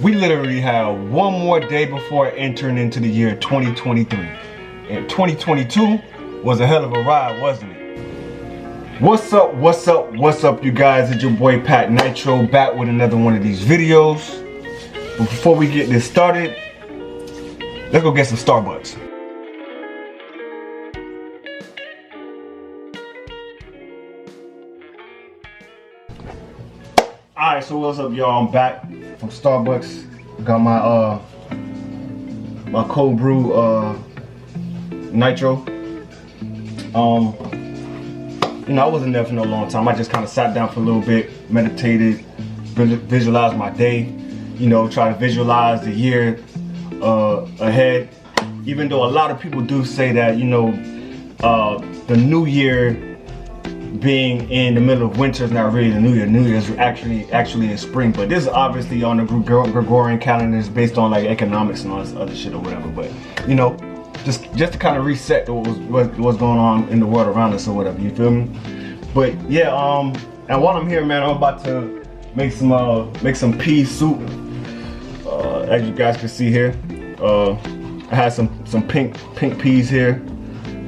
We literally have one more day before entering into the year 2023. And 2022 was a hell of a ride, wasn't it? What's up, you guys? It's your boy Pat Nitro back with another one of these videos. But before we get this started, let's go get some Starbucks. Alright, so what's up, y'all? I'm back from Starbucks. Got my my cold brew nitro. You know, I wasn't there for no long time. I just kind of sat down for a little bit, meditated, visualized my day, you know, try to visualize the year ahead. Even though a lot of people do say that, you know, the new year being in the middle of winter is not really the new year. New Year is actually in spring, but this is obviously on the Gregorian calendar. It's based on like economics and all this other shit or whatever. But you know, just to kind of reset what's going on in the world around us or whatever. You feel me? But yeah, and while I'm here, man, I'm about to make some pea soup. As you guys can see here, I had some pink peas here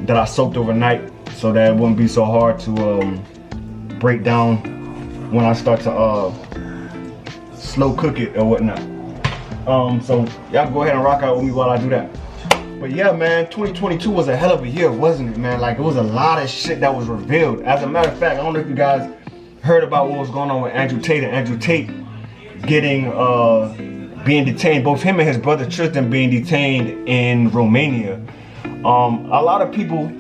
that I soaked overnight, so that it wouldn't be so hard to break down when I start to slow cook it or whatnot. So y'all go ahead and rock out with me while I do that. But yeah, man, 2022 was a hell of a year, wasn't it, man? Like, it was a lot of shit that was revealed. As a matter of fact, I don't know if you guys heard about what was going on with Andrew Tate and Andrew Tate getting being detained. Both him and his brother Tristan being detained in Romania. A lot of people,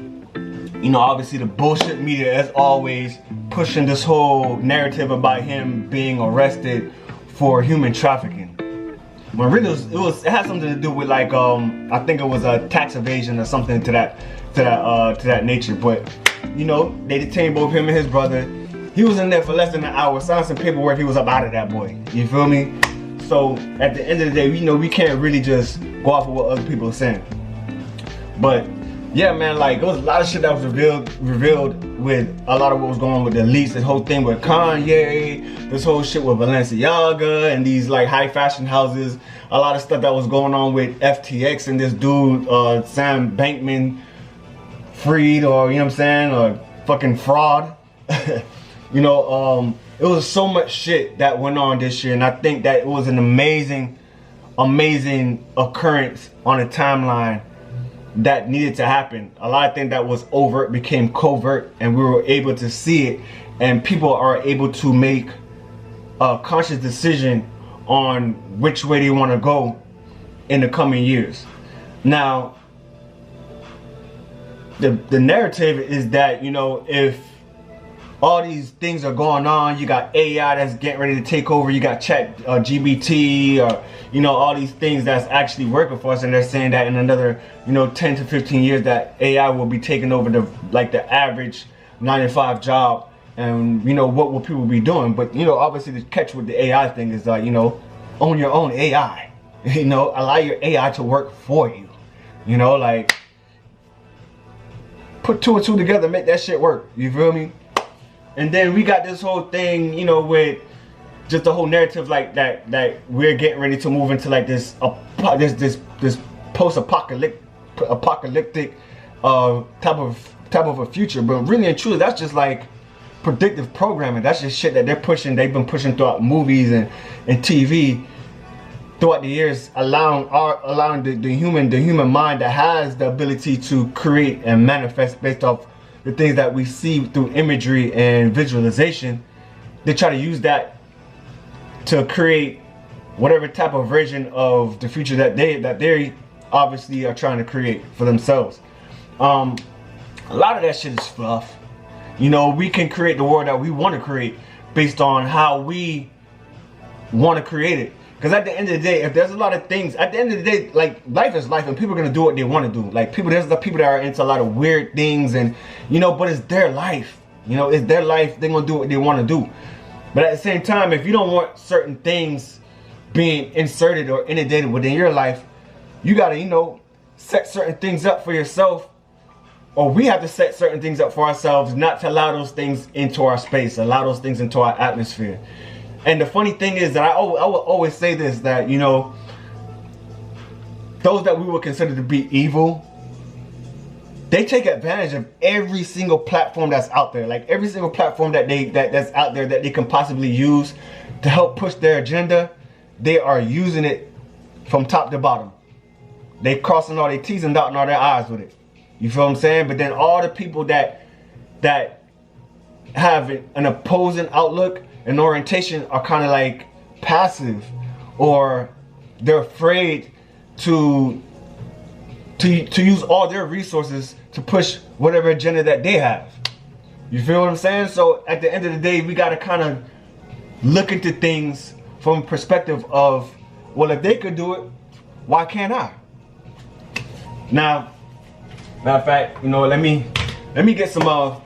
you know, obviously the bullshit media as always pushing this whole narrative about him being arrested for human trafficking. When really it had something to do with like I think it was a tax evasion or something to that nature. But you know, they detained both him and his brother. He was in there for less than an hour, signed some paperwork. He was up out of that, boy. You feel me? So at the end of the day, you know, we can't really just go off of what other people are saying. But yeah, man, like, there was a lot of shit that was revealed with a lot of what was going on with the leaks, this whole thing with Kanye, this whole shit with Balenciaga and these like high fashion houses, a lot of stuff that was going on with FTX and this dude, Sam Bankman-Fried, or you know what I'm saying, or fucking fraud. You know, it was so much shit that went on this year, and I think that it was an amazing occurrence on a timeline that needed to happen. A lot of things that was overt became covert, and we were able to see it, and people are able to make a conscious decision on which way they want to go in the coming years. Now, the narrative is that, you know, if all these things are going on, you got AI that's getting ready to take over, you got Chat GBT, or you know, all these things that's actually working for us, and they're saying that in another, you know, 10 to 15 years that AI will be taking over the average 9-to-5 job, and you know, what will people be doing? But you know, obviously the catch with the AI thing is like, you know, own your own AI. You know, allow your AI to work for you. You know, like, put two and two together, make that shit work. You feel me? And then we got this whole thing, you know, with just the whole narrative like that we're getting ready to move into like this post-apocalyptic type of a future. But really and truly, that's just like predictive programming. That's just shit that they've been pushing throughout movies and TV throughout the years, allowing the human mind that has the ability to create and manifest based off the things that we see through imagery and visualization. They try to use that to create whatever type of version of the future that they obviously are trying to create for themselves. A lot of that shit is fluff. You know, we can create the world that we want to create based on how we want to create it. Because at the end of the day, if there's a lot of things, at the end of the day, like, life is life, and people are gonna do what they want to do. Like, there's the people that are into a lot of weird things, and you know, but it's their life. You know, it's their life. They're gonna do what they want to do. But at the same time, if you don't want certain things being inserted or inundated within your life, you gotta, you know, set certain things up for yourself, or we have to set certain things up for ourselves, not to allow those things into our space, allow those things into our atmosphere. And the funny thing is that I will always say this, that, you know, those that we would consider to be evil, they take advantage of every single platform that's out there. Like every single platform that's out there that they can possibly use to help push their agenda, they are using it from top to bottom. They crossing all their T's and dotting all their I's with it. You feel what I'm saying? But then all the people that have an opposing outlook and orientation are kind of like passive, or they're afraid to use all their resources to push whatever agenda that they have. You feel what I'm saying? So at the end of the day, we got to kind of look into things from a perspective of, well, if they could do it, why can't I? Now, matter of fact, you know, let me get some of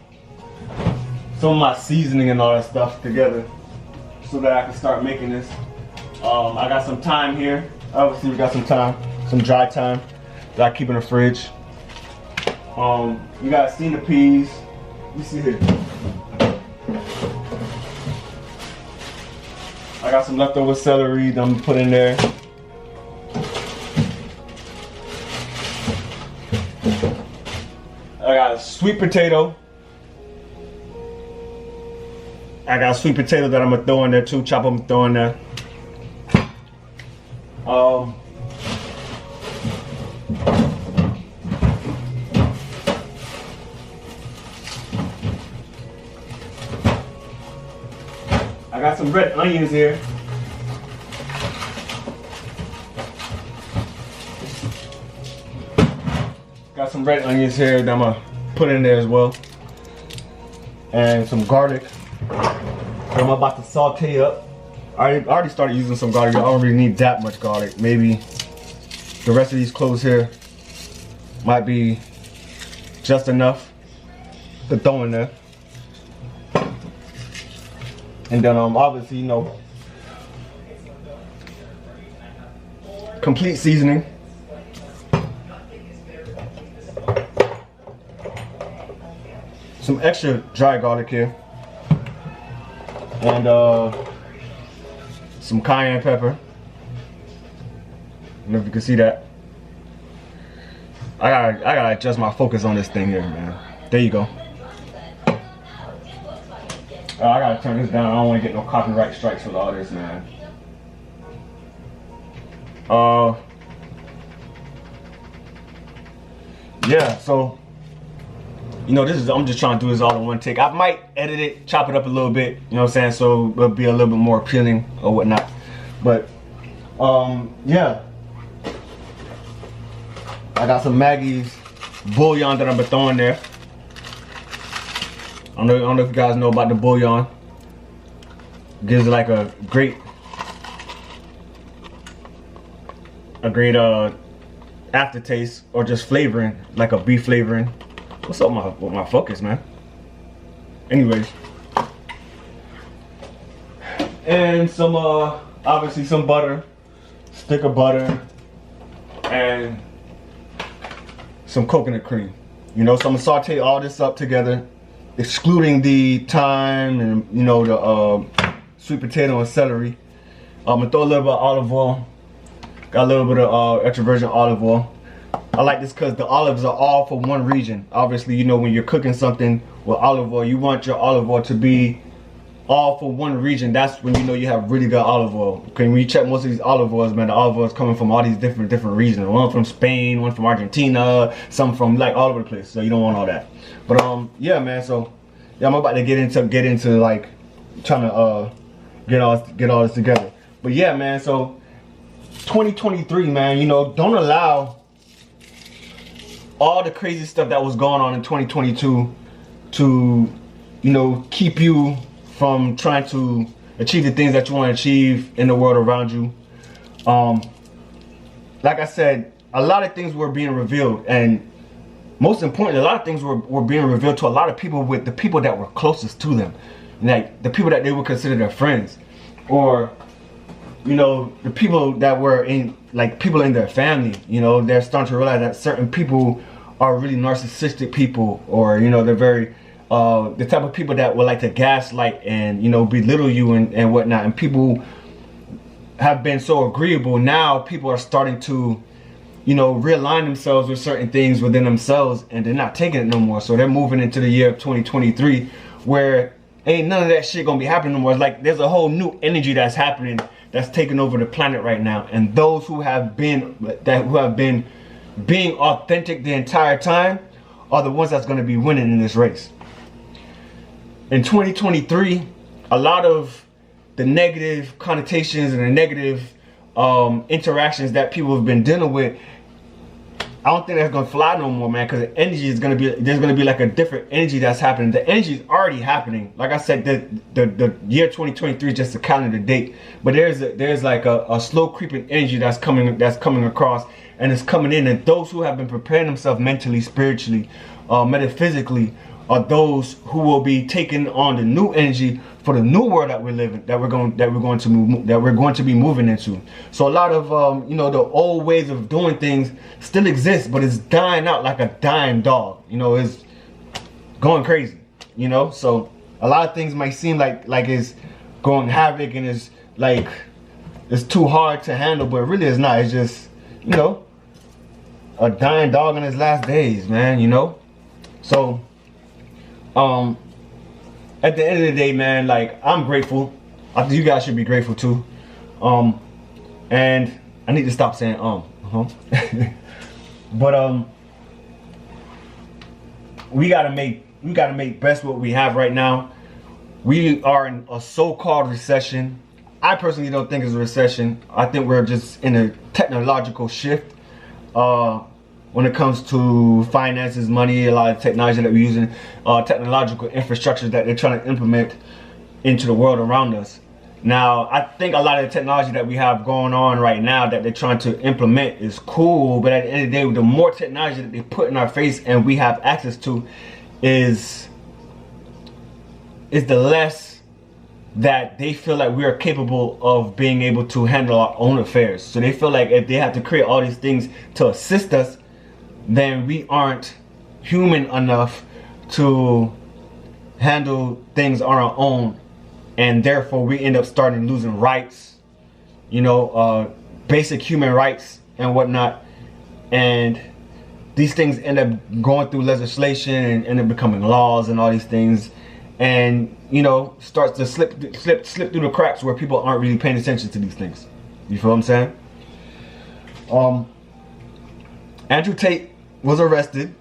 my seasoning and all that stuff together so that I can start making this. I got some thyme here. Obviously, we got some thyme, some dry thyme that I keep in the fridge. You got seen the peas. You see here. I got some leftover celery that I'm gonna put in there. I got a sweet potato. I got a sweet potato that I'm gonna throw in there too. Chop them, throw in there. I got some red onions here. Got some red onions here that I'm gonna put in there as well. And some garlic that I'm about to saute up. I already started using some garlic. I don't really need that much garlic. Maybe the rest of these cloves here might be just enough to throw in there. And then obviously, you know, complete seasoning. Some extra dry garlic here. And some cayenne pepper. I don't know if you can see that. I gotta adjust my focus on this thing here, man. There you go. I gotta turn this down. I don't want to get no copyright strikes with all this, man. Yeah, so you know, I'm just trying to do this all in one take. I might edit it, chop it up a little bit, you know what I'm saying, so it'll be a little bit more appealing or whatnot. But yeah, I got some Maggie's bouillon that I'm gonna throw in there. I don't know if you guys know about the bouillon. It gives it like a great aftertaste, or just flavoring, like a beef flavoring. What's up with my focus, man? Anyways, and some obviously some butter, stick of butter, and some coconut cream. You know, so I'm gonna saute all this up together, excluding the thyme and, you know, the sweet potato and celery. I'm gonna throw a little bit of olive oil. Got a little bit of extra virgin olive oil. I like this because the olives are all for one region. Obviously, you know, when you're cooking something with olive oil, you want your olive oil to be all for one region. That's when you know you have really good olive oil. Okay, when you check most of these olive oils, man, the olive oil is coming from all these different regions. One from Spain, one from Argentina, some from like all over the place. So you don't want all that. But yeah, man. So yeah, I'm about to get into like trying to get all this together. But yeah, man. So 2023, man. You know, don't allow all the crazy stuff that was going on in 2022 to, you know, keep you from trying to achieve the things that you want to achieve in the world around you. Like I said, a lot of things were being revealed, and most importantly, a lot of things were being revealed to a lot of people, with the people that were closest to them, like the people that they would consider their friends, or, you know, the people that were in, like, people in their family. You know, they're starting to realize that certain people are really narcissistic people, or, you know, they're very the type of people that would like to gaslight and, you know, belittle you and whatnot. And people have been so agreeable. Now people are starting to, you know, realign themselves with certain things within themselves, and they're not taking it no more. So they're moving into the year of 2023 where ain't none of that shit gonna be happening no more. It's like there's a whole new energy that's happening, that's taking over the planet right now. And those who have been being authentic the entire time are the ones that's going to be winning in this race. In 2023, a lot of the negative connotations and the negative interactions that people have been dealing with, I don't think that's gonna fly no more, man, because the energy is gonna be, there's gonna be like a different energy that's happening. The energy is already happening. Like I said, the year 2023 is just a calendar date, but there's like a slow creeping energy that's coming across, and it's coming in. And those who have been preparing themselves mentally, spiritually, metaphysically, are those who will be taking on the new energy for the new world that we're living, that we're going to be moving into. So a lot of you know, the old ways of doing things still exist, but it's dying out like a dying dog. You know, it's going crazy. You know, so a lot of things might seem like it's going havoc and it's like it's too hard to handle, but really it's not. It's just, you know, a dying dog in his last days, man. You know, so. At the end of the day, man, like, I'm grateful. I think you guys should be grateful too. And I need to stop saying but we gotta make best what we have right now. We are in a so-called recession. I personally don't think it's a recession. I think we're just in a technological shift. When it comes to finances, money, a lot of technology that we're using, technological infrastructure that they're trying to implement into the world around us. Now, I think a lot of the technology that we have going on right now that they're trying to implement is cool, but at the end of the day, the more technology that they put in our face and we have access to is the less that they feel like we are capable of being able to handle our own affairs. So they feel like if they have to create all these things to assist us, then we aren't human enough to handle things on our own, and therefore we end up starting losing rights, you know, basic human rights and whatnot. And these things end up going through legislation and end up becoming laws and all these things, and, you know, starts to slip through the cracks where people aren't really paying attention to these things. You feel what I'm saying? Andrew Tate was arrested.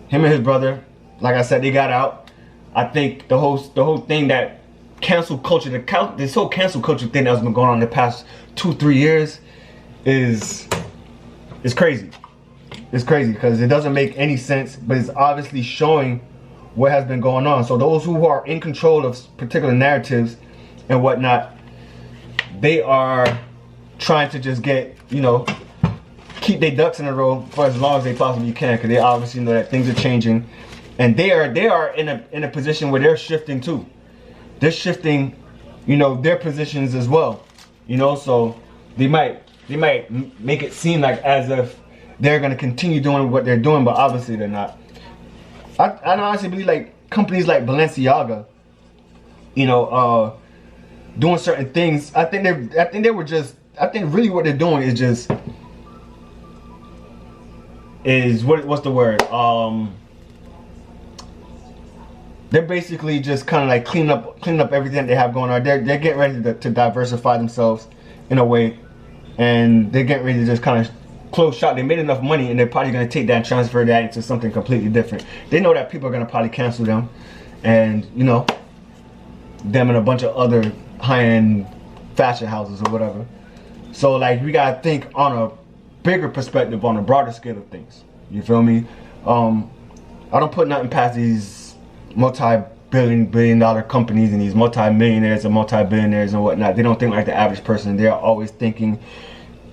Him and his brother, like I said, they got out. I think the whole thing, that cancel culture, this whole cancel culture thing that's been going on the past 2-3 years is crazy. It's crazy because it doesn't make any sense, but it's obviously showing what has been going on. So those who are in control of particular narratives and whatnot, they are trying to just get, you know, keep their ducks in a row for as long as they possibly can, because they obviously know that things are changing, and they are in a position where they're shifting too. They're shifting, you know, their positions as well, you know. So they might make it seem like as if they're gonna continue doing what they're doing, but obviously they're not. I honestly believe like companies like Balenciaga, you know, doing certain things. I think really what they're doing is just. What's the word? They're basically just kind of like cleaning up everything they have going on. They're getting ready to diversify themselves in a way, and they're getting ready to just kind of close shop. They made enough money, and they're probably going to take that and transfer that into something completely different. They know that people are going to probably cancel them, and, you know, them and a bunch of other high-end fashion houses or whatever. So like, we gotta think on a bigger perspective, on a broader scale of things. You feel me? I don't put nothing past these multi-billion dollar companies and these multi-millionaires and multi-billionaires and whatnot. They don't think like the average person. They're always thinking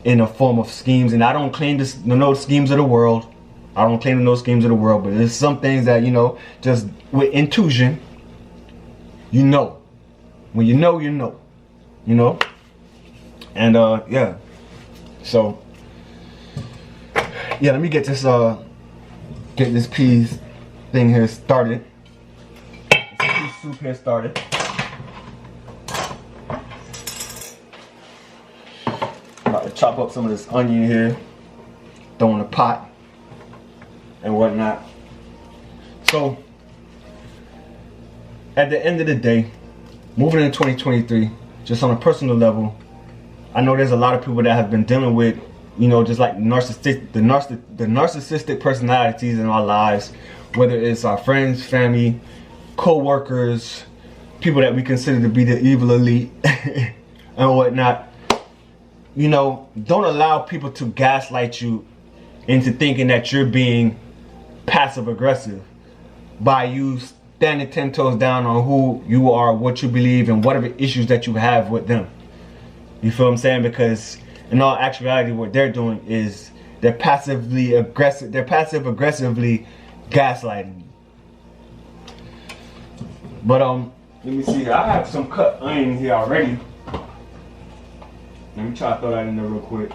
in a form of schemes. And I don't claim to know schemes of the world. I don't claim to know schemes of the world, but there's some things that, you know, just with intuition, you know. When you know, you know. You know? And yeah. So yeah, let me get this piece thing here started. This soup here started. About to chop up some of this onion here, throw in a pot and whatnot. So at the end of the day, moving into 2023, just on a personal level, I know there's a lot of people that have been dealing with, you know, just like the narcissistic personalities in our lives, whether it's our friends, family, co-workers, people that we consider to be the evil elite and whatnot. You know, don't allow people to gaslight you into thinking that you're being passive aggressive by you standing 10 toes down on who you are, what you believe, and whatever issues that you have with them. You feel what I'm saying? Because in all actuality, what they're doing is they're passive aggressively gaslighting you. But let me see. I have some cut onion here already. Let me try to throw that in there real quick.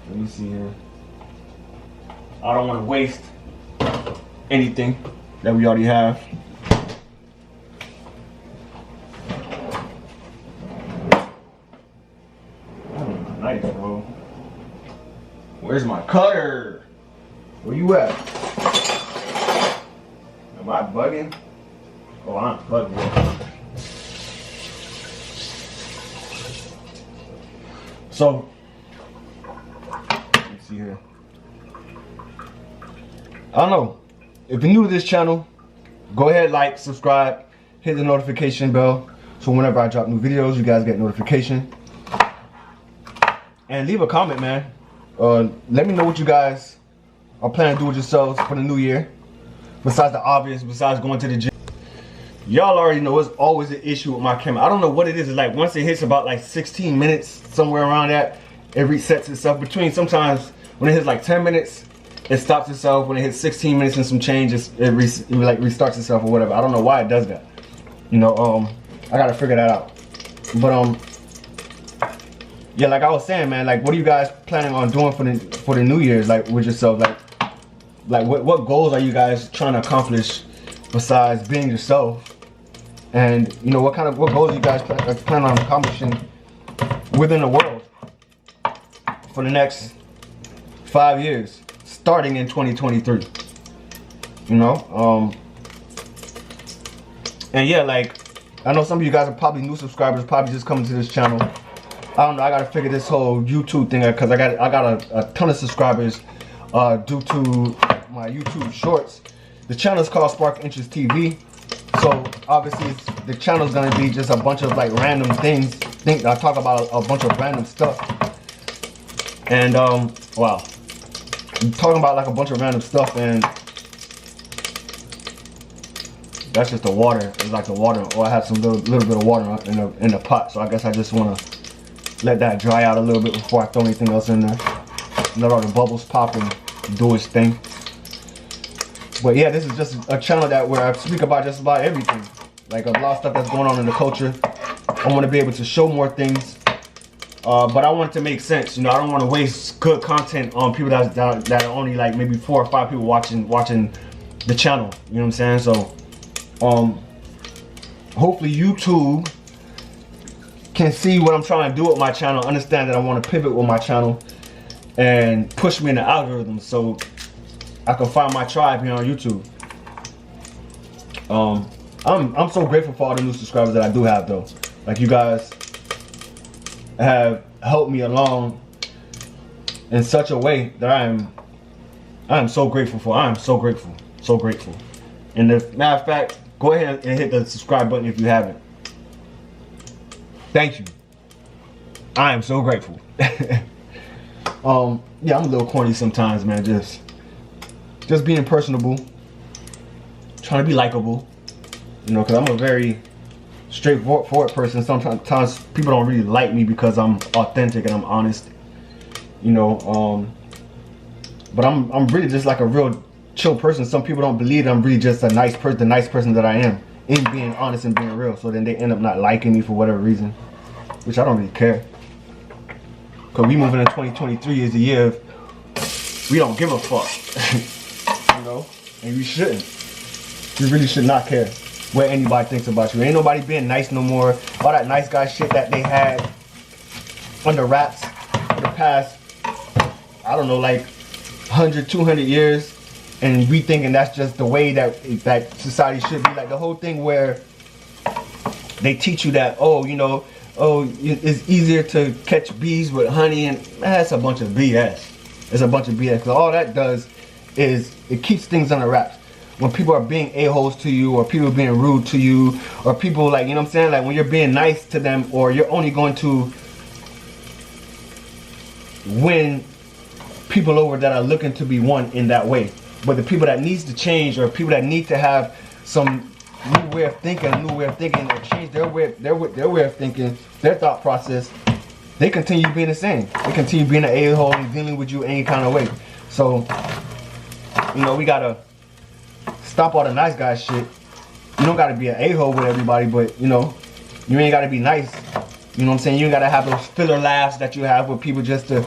Let me see here. I don't want to waste anything that we already have. Nice, bro. Where's my cutter? Where you at? Am I bugging? Oh, I'm bugging. So, let's see here. I don't know. If you're new to this channel, go ahead, like, subscribe, hit the notification bell, so whenever I drop new videos, you guys get notification. And leave a comment, man. Let me know what you guys are planning to do with yourselves for the new year. Besides the obvious, besides going to the gym. Y'all already know it's always an issue with my camera. I don't know what it is. It's like once it hits about like 16 minutes, somewhere around that, it resets itself. Between sometimes when it hits like 10 minutes, it stops itself. When it hits 16 minutes and some change, it like restarts itself or whatever. I don't know why it does that. You know, I gotta figure that out. But yeah, like I was saying, man, like what are you guys planning on doing for the New Year's, like with yourself? Like what goals are you guys trying to accomplish besides being yourself? And you know, what goals you guys plan on accomplishing within the world for the next 5 years, starting in 2023? You know, and yeah, like I know some of you guys are probably new subscribers, probably just coming to this channel. I don't know. I gotta figure this whole YouTube thing out because I got a ton of subscribers due to my YouTube shorts. The channel is called Spark Interest TV. So obviously the channel is gonna be just a bunch of like random things. I talk about a bunch of random stuff. And wow, I'm talking about like a bunch of random stuff, and that's just the water. It's like the water, or I have some little bit of water in the pot. So I guess I just wanna let that dry out a little bit before I throw anything else in there. Let all the bubbles pop and do its thing. But yeah, this is just a channel where I speak about just about everything. Like a lot of stuff that's going on in the culture. I want to be able to show more things. But I want it to make sense. You know, I don't want to waste good content on people that are only like maybe 4 or 5 people watching the channel. You know what I'm saying? So hopefully YouTube can see what I'm trying to do with my channel, understand that I want to pivot with my channel, and push me in the algorithm so I can find my tribe here on YouTube. I'm so grateful for all the new subscribers that I do have, though. Like, you guys have helped me along in such a way that I am so grateful for. I am so grateful, so grateful. And as a matter of fact, go ahead and hit the subscribe button if you haven't. Thank you. I am so grateful. Yeah, I'm a little corny sometimes, man. Just being personable, trying to be likable, you know, because I'm a very straightforward person. Sometimes people don't really like me because I'm authentic and I'm honest, you know. But I'm really just like a real chill person. Some people don't believe that I'm really just a nice person, the nice person that I am, in being honest and being real. So then they end up not liking me for whatever reason, which I don't really care. Because we moving in 2023 is the year of we don't give a fuck. You know, and you shouldn't. You really should not care what anybody thinks about you. Ain't nobody being nice no more. All that nice guy shit that they had under wraps for the past, I don't know, like 100, 200 years. And we thinking that's just the way that society should be. Like the whole thing where they teach you that, oh, you know, oh, it's easier to catch bees with honey, and that's a bunch of BS. It's a bunch of BS. Cause all that does is it keeps things under wraps. When people are being a-holes to you, or people being rude to you, or people like, you know what I'm saying, like when you're being nice to them, or you're only going to win people over that are looking to be won in that way. But the people that needs to change, or people that need to have some new way of thinking, or change their way of thinking, their thought process, they continue being the same. They continue being an a-hole and dealing with you any kind of way. So, you know, we gotta stop all the nice guy shit. You don't gotta be an a-hole with everybody, but you know, you ain't gotta be nice. You know what I'm saying? You ain't gotta have those filler laughs that you have with people just to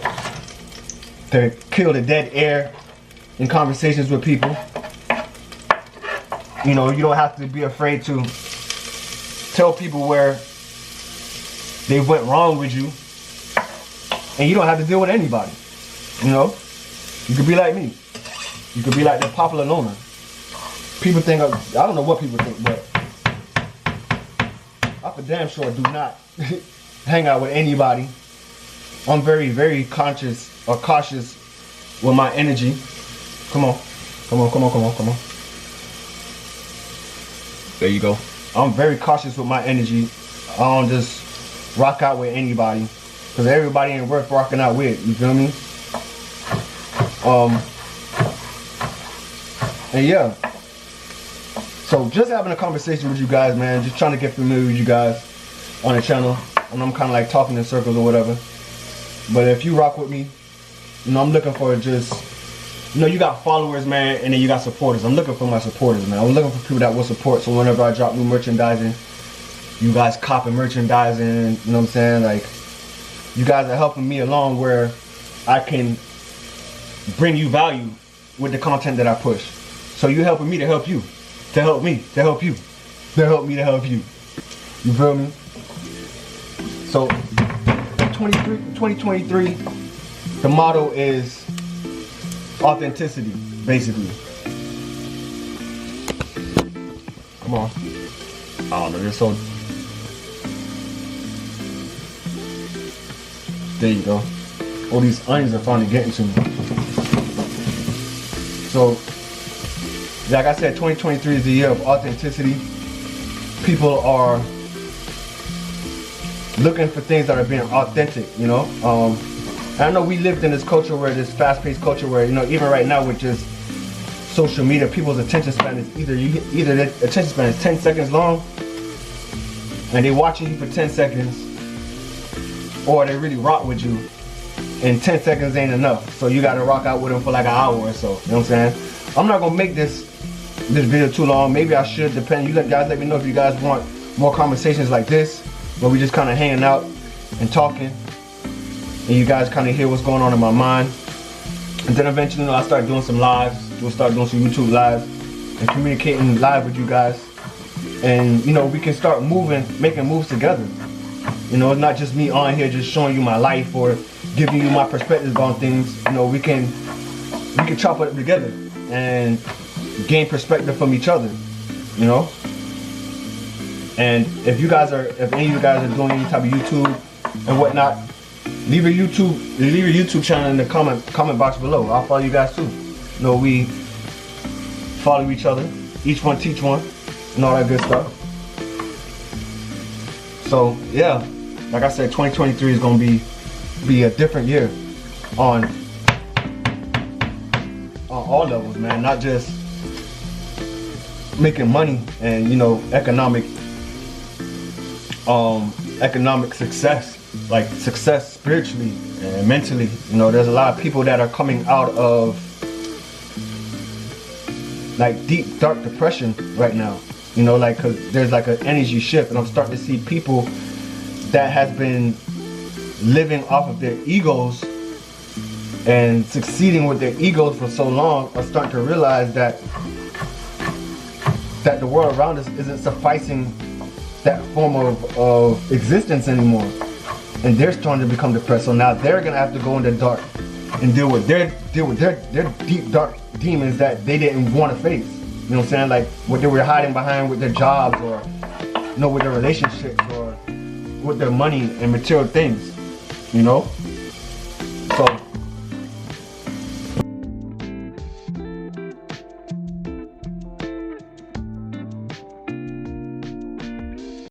kill the dead air in conversations with people. You know, you don't have to be afraid to tell people where they went wrong with you, and you don't have to deal with anybody. You know, you could be like me. You could be like the popular loner. People think, I don't know what people think, but I for damn sure do not hang out with anybody. I'm very, very conscious or cautious with my energy. Come on. There you go. I'm very cautious with my energy. I don't just rock out with anybody, because everybody ain't worth rocking out with. You feel me? And yeah. So just having a conversation with you guys, man. Just trying to get familiar with you guys on the channel. And I'm kind of like talking in circles or whatever. But if you rock with me, you know, I'm looking for just, you know, you got followers, man, and then you got supporters. I'm looking for my supporters, man. I'm looking for people that will support. So whenever I drop new merchandising, you guys copping merchandising, you know what I'm saying? Like, you guys are helping me along where I can bring you value with the content that I push. So you helping me to help you, to help me, to help you, to help me to help you. You feel me? So 2023, the motto is authenticity, basically. Come on. I don't know, this so. There you go. All these onions are finally getting to me. So, like I said, 2023 is the year of authenticity. People are looking for things that are being authentic, you know. I know we lived in this culture where, this fast-paced culture where, you know, even right now with just social media, people's attention span is either their attention span is 10 seconds long, and they watching you for 10 seconds, or they really rock with you, and 10 seconds ain't enough. So you gotta rock out with them for like an hour or so. You know what I'm saying? I'm not gonna make this video too long. Maybe I should, depend. You guys let me know if you guys want more conversations like this, where we just kind of hanging out and talking, and you guys kind of hear what's going on in my mind. And then eventually, you know, I'll start doing some lives. We'll start doing some YouTube lives and communicating live with you guys. And, you know, we can start making moves together. You know, it's not just me on here just showing you my life or giving you my perspectives on things. You know, we can chop it up together and gain perspective from each other, you know. And if any of you guys are doing any type of YouTube and whatnot, leave your YouTube channel in the comment box below. I'll follow you guys too. You know, we follow each other, each one teach one, and all that good stuff. So yeah, like I said, 2023 is gonna be a different year on all levels, man. Not just making money and, you know, economic success, like success spiritually and mentally. You know, there's a lot of people that are coming out of like deep dark depression right now, you know, like, cause there's like an energy shift, and I'm starting to see people that has been living off of their egos and succeeding with their egos for so long are starting to realize that the world around us isn't sufficing that form of existence anymore. And they're starting to become depressed. So now they're gonna have to go in the dark and deal with their deep dark demons that they didn't want to face. You know what I'm saying? Like what they were hiding behind with their jobs, or with their relationships, or with their money and material things. You know? So